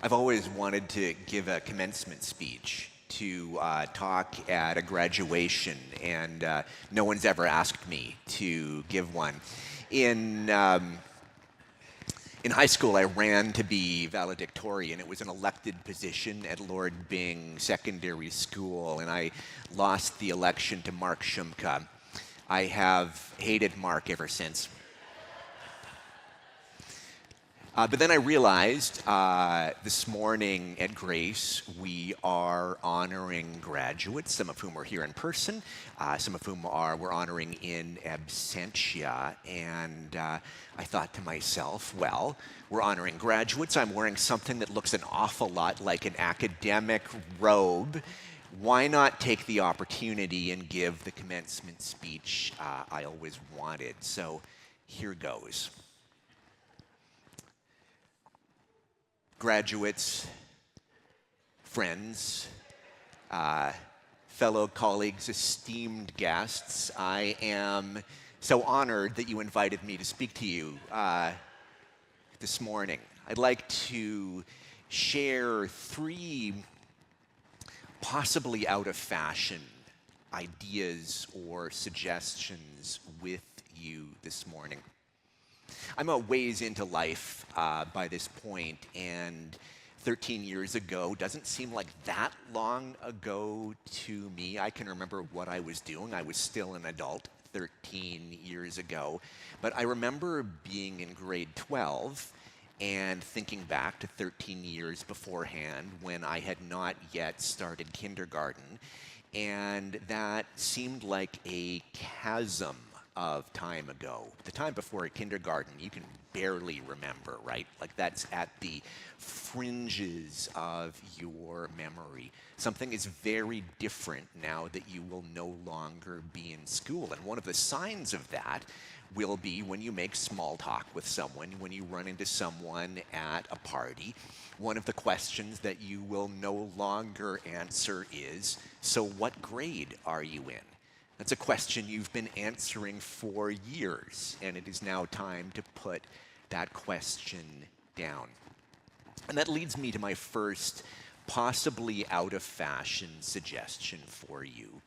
I've always wanted to give a commencement speech, to talk at a graduation, and no one's ever asked me to give one. In, um, in high school, I ran to be valedictorian. It was an elected position at Lord Byng Secondary School, and I lost the election to Mark Shumka. I have hated Mark ever since. But then I realized this morning at Grace, we are honoring graduates, some of whom are here in person, some of whom we're honoring in absentia. And I thought to myself, well, we're honoring graduates. I'm wearing something that looks an awful lot like an academic robe. Why not take the opportunity and give the commencement speech I always wanted? So here goes. Graduates, friends, fellow colleagues, esteemed guests, I am so honored that you invited me to speak to you this morning. I'd like to share three possibly out of fashion ideas or suggestions with you this morning. I'm a ways into life by this point, and 13 years ago doesn't seem like that long ago to me. I can remember what I was doing. I was still an adult 13 years ago, but I remember being in grade 12 and thinking back to 13 years beforehand when I had not yet started kindergarten, and that seemed like a chasm of time ago. The time before kindergarten, you can barely remember, right? Like that's at the fringes of your memory. Something is very different now that you will no longer be in school. And one of the signs of that will be when you make small talk with someone, when you run into someone at a party. One of the questions that you will no longer answer is, so what grade are you in? That's a question you've been answering for years, and it is now time to put that question down. And that leads me to my first possibly out of fashion suggestion for you,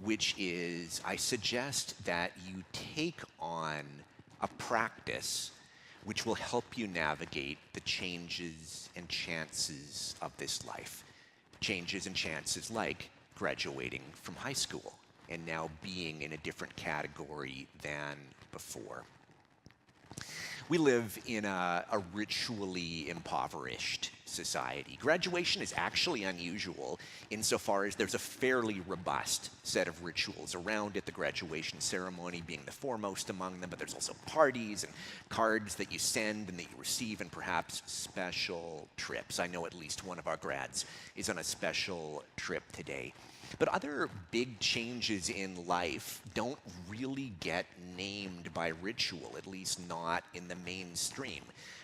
which is I suggest that you take on a practice which will help you navigate the changes and chances of this life. Changes and chances like graduating from high school and now being in a different category than before. We live in a ritually impoverished society. Graduation is actually unusual insofar as there's a fairly robust set of rituals around it, the graduation ceremony being the foremost among them, but there's also parties and cards that you send and that you receive, and perhaps special trips. I know at least one of our grads is on a special trip today. But other big changes in life don't really get named by ritual, at least not in the mainstream.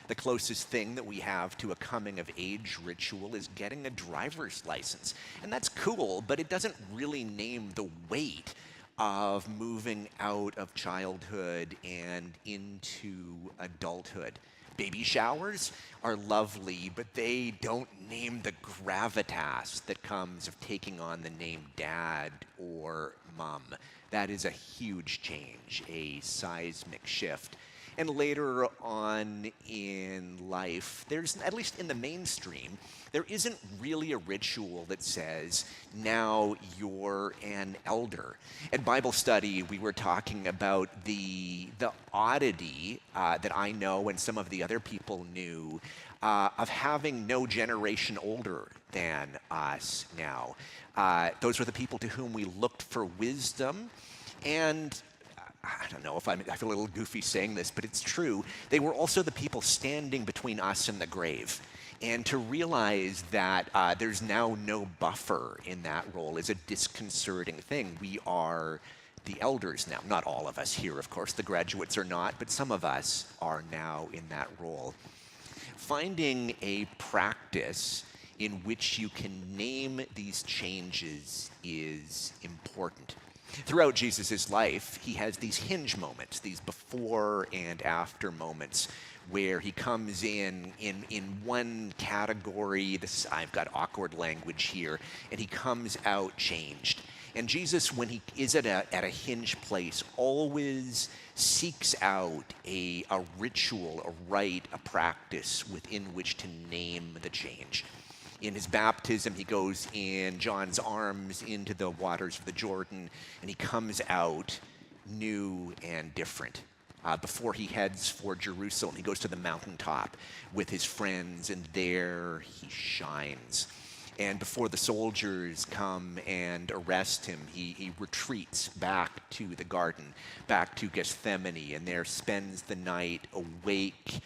The closest thing that we have to a coming-of-age ritual is getting a driver's license. And that's cool, but it doesn't really name the weight of moving out of childhood and into adulthood. Baby showers are lovely, but they don't name the gravitas that comes of taking on the name dad or mom. That is a huge change, a seismic shift. And later on in life, there's, at least in the mainstream, there isn't really a ritual that says, now you're an elder. At Bible study, we were talking about the oddity that I know and some of the other people knew of having no generation older than us now. Those were the people to whom we looked for wisdom, and I don't know if I feel a little goofy saying this, but it's true. They were also the people standing between us and the grave. And to realize that there's now no buffer in that role is a disconcerting thing. We are the elders now. Not all of us here, of course. The graduates are not, but some of us are now in that role. Finding a practice in which you can name these changes is important. Throughout Jesus' life, he has these hinge moments, these before and after moments, where he comes in one category. This, I've got awkward language here, and he comes out changed. And Jesus, when he is at a hinge place, always seeks out a ritual, a rite, a practice within which to name the change. In his baptism, he goes in John's arms into the waters of the Jordan, and he comes out new and different. Before he heads for Jerusalem, he goes to the mountaintop with his friends, and there he shines. And before the soldiers come and arrest him, he retreats back to the garden, back to Gethsemane, and there spends the night awake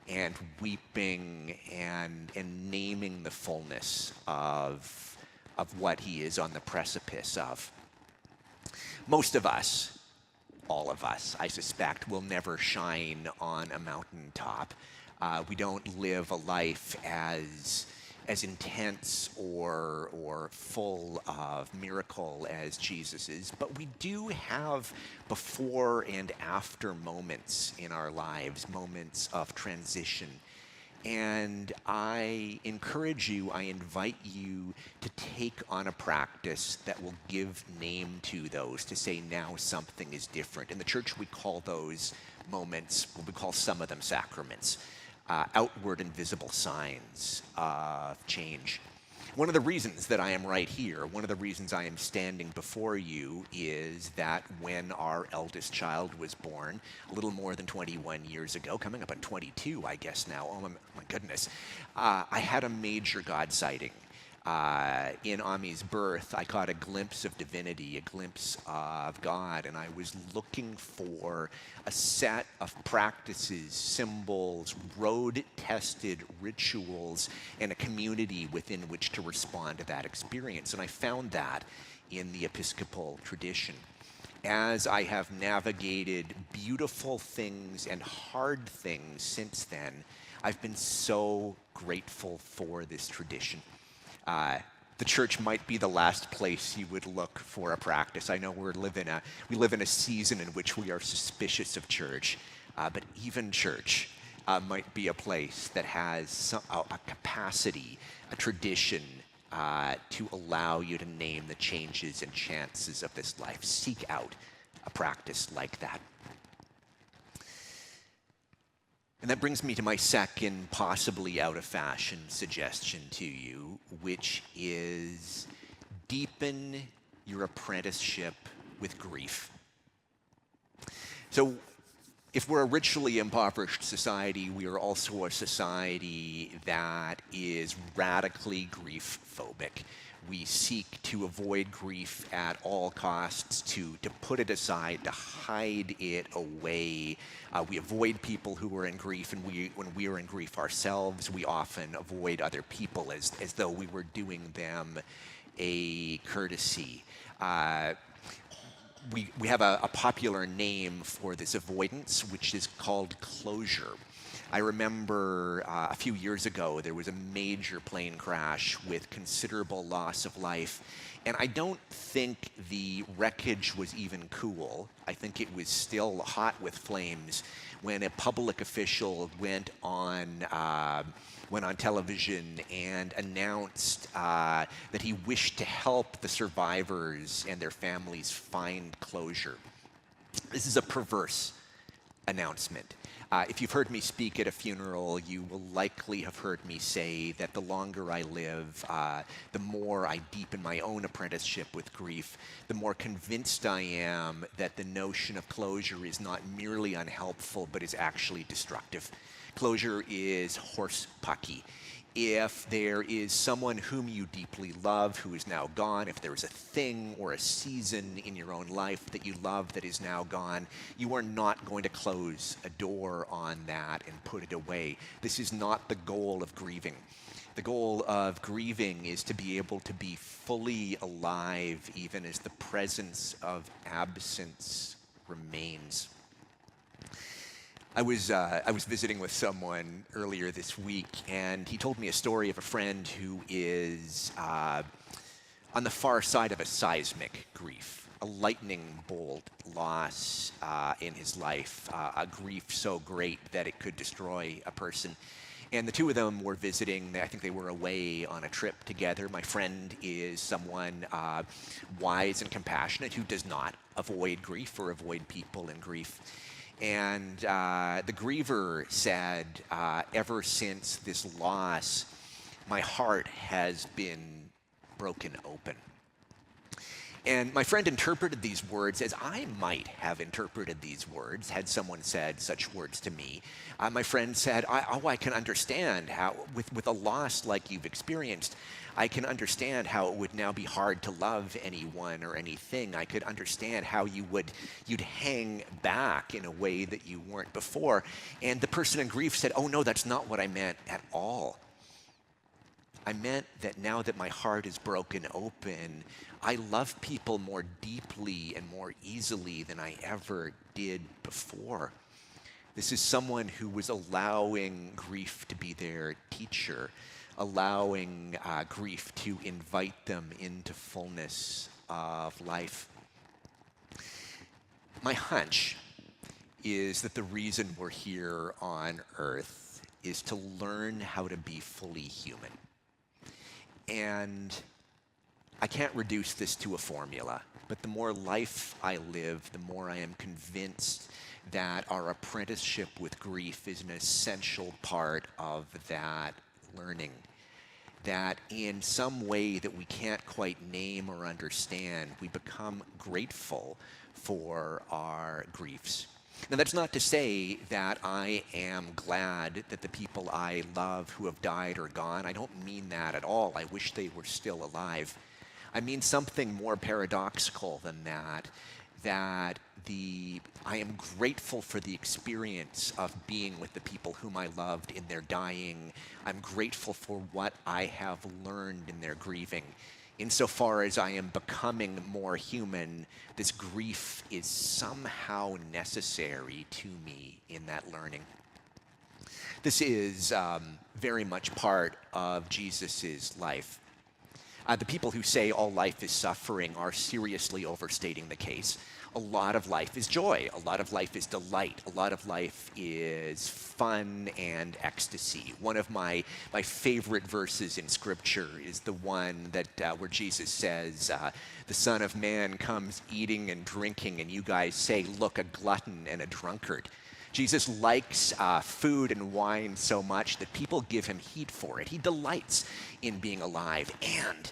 and weeping and naming the fullness of what he is on the precipice of. Most of us, all of us, I suspect, will never shine on a mountaintop. We don't live a life as intense or full of miracle as Jesus is, but we do have before and after moments in our lives, moments of transition. And I encourage you, I invite you to take on a practice that will give name to those, to say now something is different. In the church, we call those moments, we call some of them sacraments. Outward and visible signs of change. One of the reasons that I am right here, one of the reasons I am standing before you is that when our eldest child was born, a little more than 21 years ago, coming up on 22, I guess now, oh my goodness, I had a major God sighting. In Ami's birth, I caught a glimpse of divinity, a glimpse of God, and I was looking for a set of practices, symbols, road-tested rituals, and a community within which to respond to that experience. And I found that in the Episcopal tradition. As I have navigated beautiful things and hard things since then, I've been so grateful for this tradition. The church might be the last place you would look for a practice. I know we live in a season in which we are suspicious of church, but even church might be a place that has a capacity, a tradition to allow you to name the changes and chances of this life. Seek out a practice like that. And that brings me to my second, possibly out-of-fashion suggestion to you, which is deepen your apprenticeship with grief. So if we're a ritually impoverished society, we are also a society that is radically grief-phobic. We seek to avoid grief at all costs, to put it aside, to hide it away. We avoid people who are in grief, and when we are in grief ourselves, we often avoid other people as though we were doing them a courtesy. We have a popular name for this avoidance, which is called closure. I remember a few years ago, there was a major plane crash with considerable loss of life. And I don't think the wreckage was even cool. I think it was still hot with flames when a public official went on television and announced that he wished to help the survivors and their families find closure. This is a perverse announcement. If you've heard me speak at a funeral, you will likely have heard me say that the longer I live, the more I deepen my own apprenticeship with grief, the more convinced I am that the notion of closure is not merely unhelpful, but is actually destructive. Closure is horse-pucky. If there is someone whom you deeply love who is now gone, if there is a thing or a season in your own life that you love that is now gone, you are not going to close a door on that and put it away. This is not the goal of grieving. The goal of grieving is to be able to be fully alive even as the presence of absence remains. I was visiting with someone earlier this week, and he told me a story of a friend who is on the far side of a seismic grief. a lightning bolt loss in his life, a grief so great that it could destroy a person. And the two of them were visiting. I think they were away on a trip together. My friend is someone wise and compassionate who does not avoid grief or avoid people in grief. And the griever said, ever since this loss, my heart has been broken open. And my friend interpreted these words as I might have interpreted these words had someone said such words to me. My friend said, I can understand how, with a loss like you've experienced, I can understand how it would now be hard to love anyone or anything. I could understand how you'd hang back in a way that you weren't before. And the person in grief said, oh no, that's not what I meant at all. I meant that now that my heart is broken open, I love people more deeply and more easily than I ever did before. This is someone who was allowing grief to be their teacher, allowing grief to invite them into fullness of life. My hunch is that the reason we're here on Earth is to learn how to be fully human. And I can't reduce this to a formula, but the more life I live, the more I am convinced that our apprenticeship with grief is an essential part of that learning. That in some way that we can't quite name or understand, we become grateful for our griefs. Now, that's not to say that I am glad that the people I love who have died are gone. I don't mean that at all. I wish they were still alive. I mean something more paradoxical than that, that I am grateful for the experience of being with the people whom I loved in their dying. I'm grateful for what I have learned in their grieving. Insofar as I am becoming more human, this grief is somehow necessary to me in that learning. This is very much part of Jesus's life. The people who say all life is suffering are seriously overstating the case. A lot of life is joy. A lot of life is delight. A lot of life is fun and ecstasy. One of my favorite verses in Scripture is the one that where Jesus says, the Son of Man comes eating and drinking, and you guys say, look, a glutton and a drunkard. Jesus likes food and wine so much that people give him heat for it. He delights in being alive, and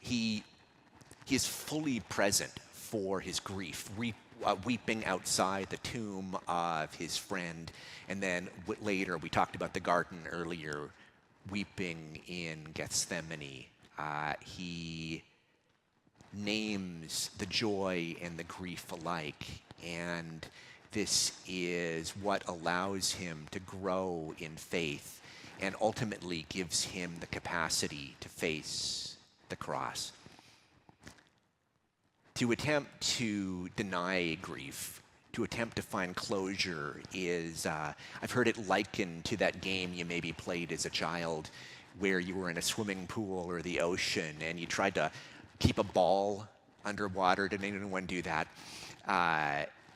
he is fully present for his grief, weeping outside the tomb of his friend, and then later, we talked about the garden earlier, weeping in Gethsemane. He names the joy and the grief alike, and this is what allows him to grow in faith and ultimately gives him the capacity to face the cross. To attempt to deny grief, to attempt to find closure is, I've heard it likened to that game you maybe played as a child where you were in a swimming pool or the ocean and you tried to keep a ball underwater. Did anyone do that?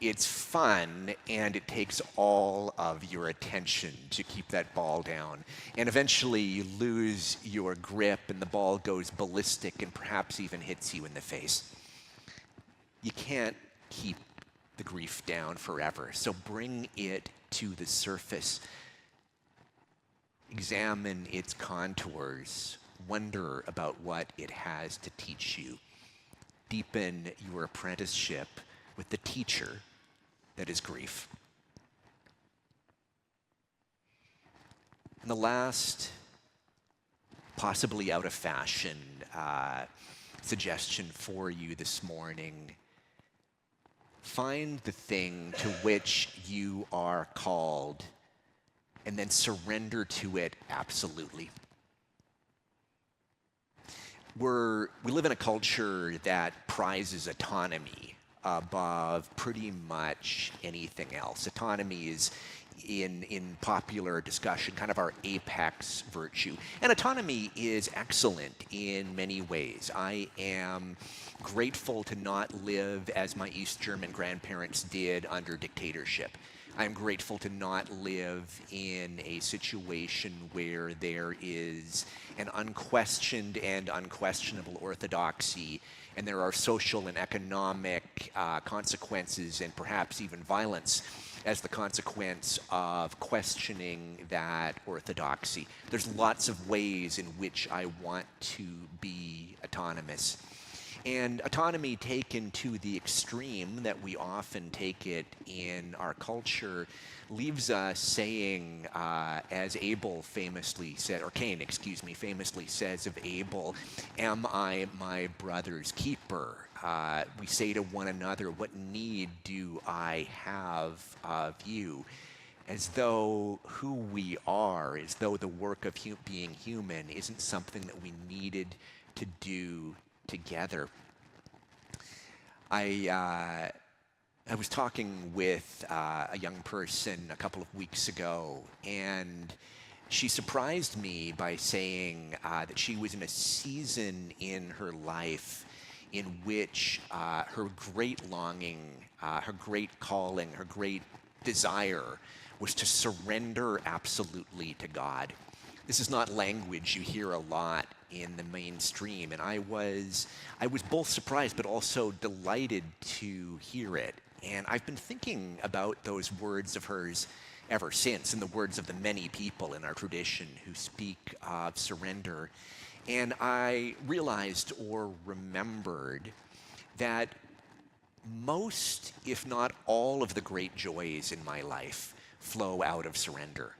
It's fun, and it takes all of your attention to keep that ball down. And eventually you lose your grip and the ball goes ballistic and perhaps even hits you in the face. You can't keep the grief down forever, so bring it to the surface. Examine its contours. Wonder about what it has to teach you. Deepen your apprenticeship with the teacher that is grief. And the last, possibly out of fashion, suggestion for you this morning: find the thing to which you are called and then surrender to it absolutely. We live in a culture that prizes autonomy above pretty much anything else. Autonomy is in popular discussion, kind of our apex virtue. And autonomy is excellent in many ways. I am grateful to not live as my East German grandparents did under dictatorship. I'm grateful to not live in a situation where there is an unquestioned and unquestionable orthodoxy, and there are social and economic consequences and perhaps even violence as the consequence of questioning that orthodoxy. There's lots of ways in which I want to be autonomous. And autonomy taken to the extreme that we often take it in our culture leaves us saying, as Abel famously said, or Cain, excuse me, famously says of Abel, "Am I my brother's keeper?" We say to one another, "What need do I have of you?" As though who we are, as though the work of being human isn't something that we needed to do together. I was talking with a young person a couple of weeks ago, and she surprised me by saying that she was in a season in her life in which her great longing, her great calling, her great desire was to surrender absolutely to God. This is not language you hear a lot in the mainstream, and I was both surprised but also delighted to hear it. And I've been thinking about those words of hers ever since, and the words of the many people in our tradition who speak of surrender. And I realized or remembered that most, if not all, of the great joys in my life flow out of surrender.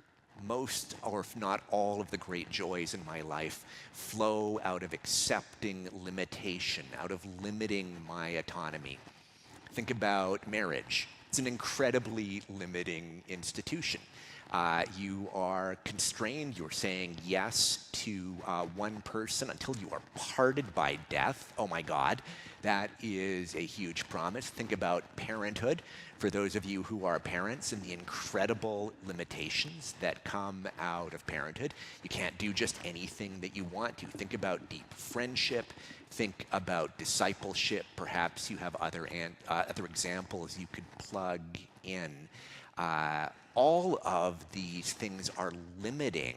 Most, or if not all, of the great joys in my life flow out of accepting limitation, out of limiting my autonomy. Think about marriage. It's an incredibly limiting institution. You are constrained. You're saying yes to one person until you are parted by death. Oh my God, that is a huge promise. Think about parenthood for those of you who are parents and the incredible limitations that come out of parenthood. You can't do just anything that you want to. Think about deep friendship. Think about discipleship. Perhaps you have other examples you could plug in. All of these things are limiting,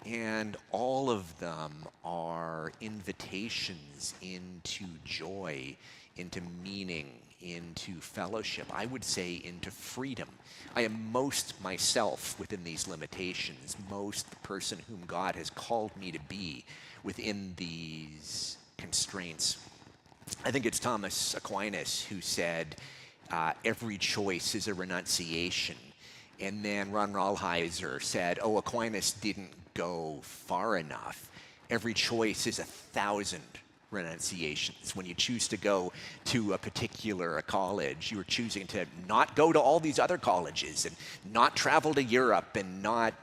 and all of them are invitations into joy, into meaning, into fellowship. I would say into freedom. I am most myself within these limitations, most the person whom God has called me to be within these constraints. I think it's Thomas Aquinas who said, every choice is a renunciation. And then Ron Rolheiser said, oh, Aquinas didn't go far enough. Every choice is 1,000 renunciations. When you choose to go to a particular college, you are choosing to not go to all these other colleges and not travel to Europe and not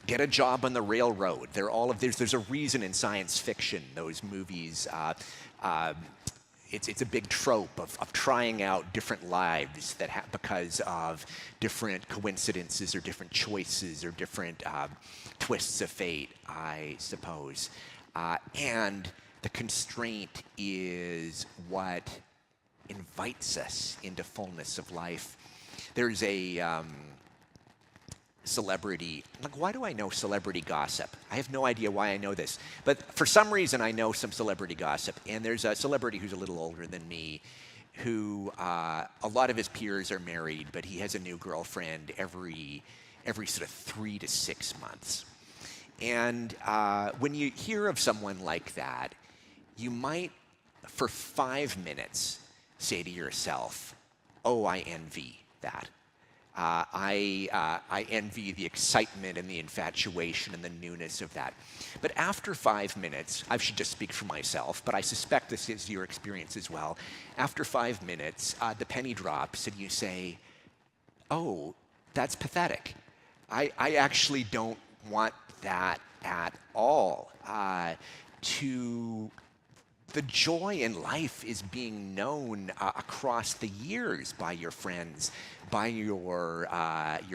get a job on the railroad. There's a reason in science fiction, those movies, it's a big trope of trying out different lives because of different coincidences or different choices or different twists of fate, I suppose. And the constraint is what invites us into fullness of life. There's a celebrity, like, why do I know celebrity gossip? I have no idea why I know this, but for some reason I know some celebrity gossip. And there's a celebrity who's a little older than me who a lot of his peers are married, but he has a new girlfriend every sort of 3 to 6 months. And when you hear of someone like that, you might, for 5 minutes, say to yourself, oh, I envy that. I envy the excitement and the infatuation and the newness of that. But after 5 minutes, I should just speak for myself, but I suspect this is your experience as well. After 5 minutes, the penny drops and you say, oh, that's pathetic. I actually don't want that at all. To the joy in life is being known across the years by your friends, by your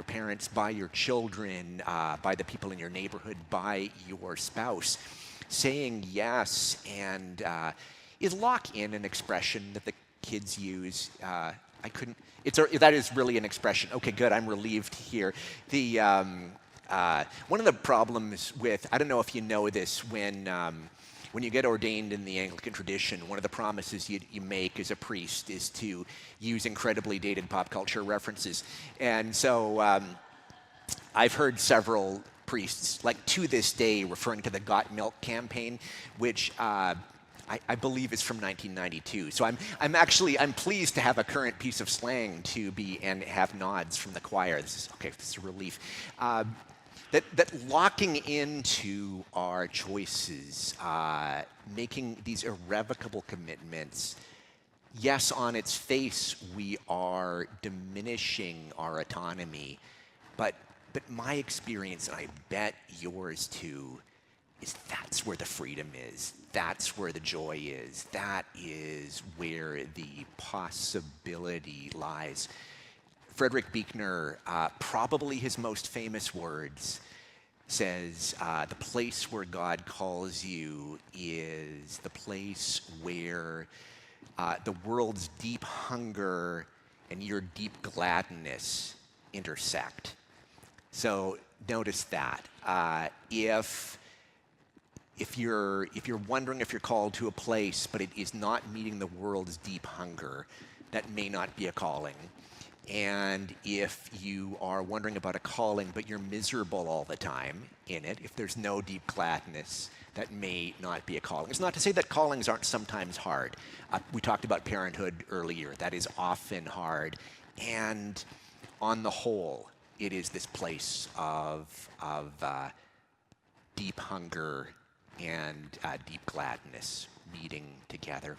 parents, by your children, by the people in your neighborhood, by your spouse. Saying yes and is lock in an expression that the kids use. That is really an expression. Okay, good. I'm relieved here. One of the problems with, I don't know if you know this, when you get ordained in the Anglican tradition, one of the promises you make as a priest is to use incredibly dated pop culture references. And so I've heard several priests, like to this day, referring to the Got Milk campaign, which I believe is from 1992. So I'm pleased to have a current piece of slang and have nods from the choir. This is a relief. That locking into our choices, making these irrevocable commitments, yes, on its face, we are diminishing our autonomy, but my experience, and I bet yours too, is that's where the freedom is. That's where the joy is. That is where the possibility lies. Frederick Buechner, probably his most famous words, says, the place where God calls you is the place where the world's deep hunger and your deep gladness intersect. So notice that. If you're wondering if you're called to a place, but it is not meeting the world's deep hunger, that may not be a calling. And if you are wondering about a calling, but you're miserable all the time in it, if there's no deep gladness, that may not be a calling. It's not to say that callings aren't sometimes hard. We talked about parenthood earlier. That is often hard. And on the whole, it is this place of deep hunger and deep gladness meeting together.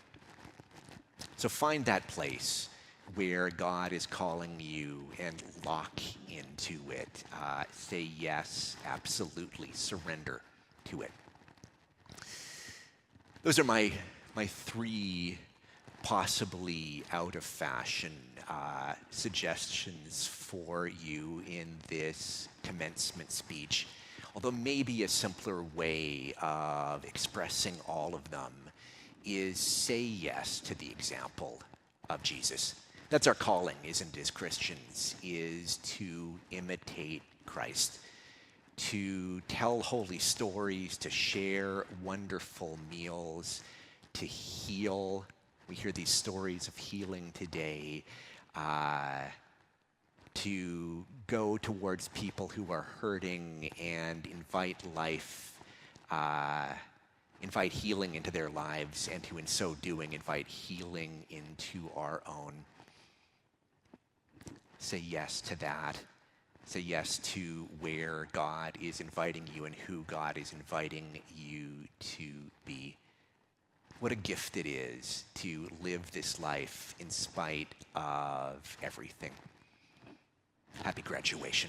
So find that place where God is calling you and lock into it. Say yes, absolutely, surrender to it. Those are my three possibly out of fashion suggestions for you in this commencement speech. Although maybe a simpler way of expressing all of them is say yes to the example of Jesus. That's our calling, isn't it, as Christians, is to imitate Christ, to tell holy stories, to share wonderful meals, to heal. We hear these stories of healing today, to go towards people who are hurting and invite life, invite healing into their lives, and to, in so doing, invite healing into our own. Say yes to that. Say yes to where God is inviting you and who God is inviting you to be. What a gift it is to live this life in spite of everything. Happy graduation.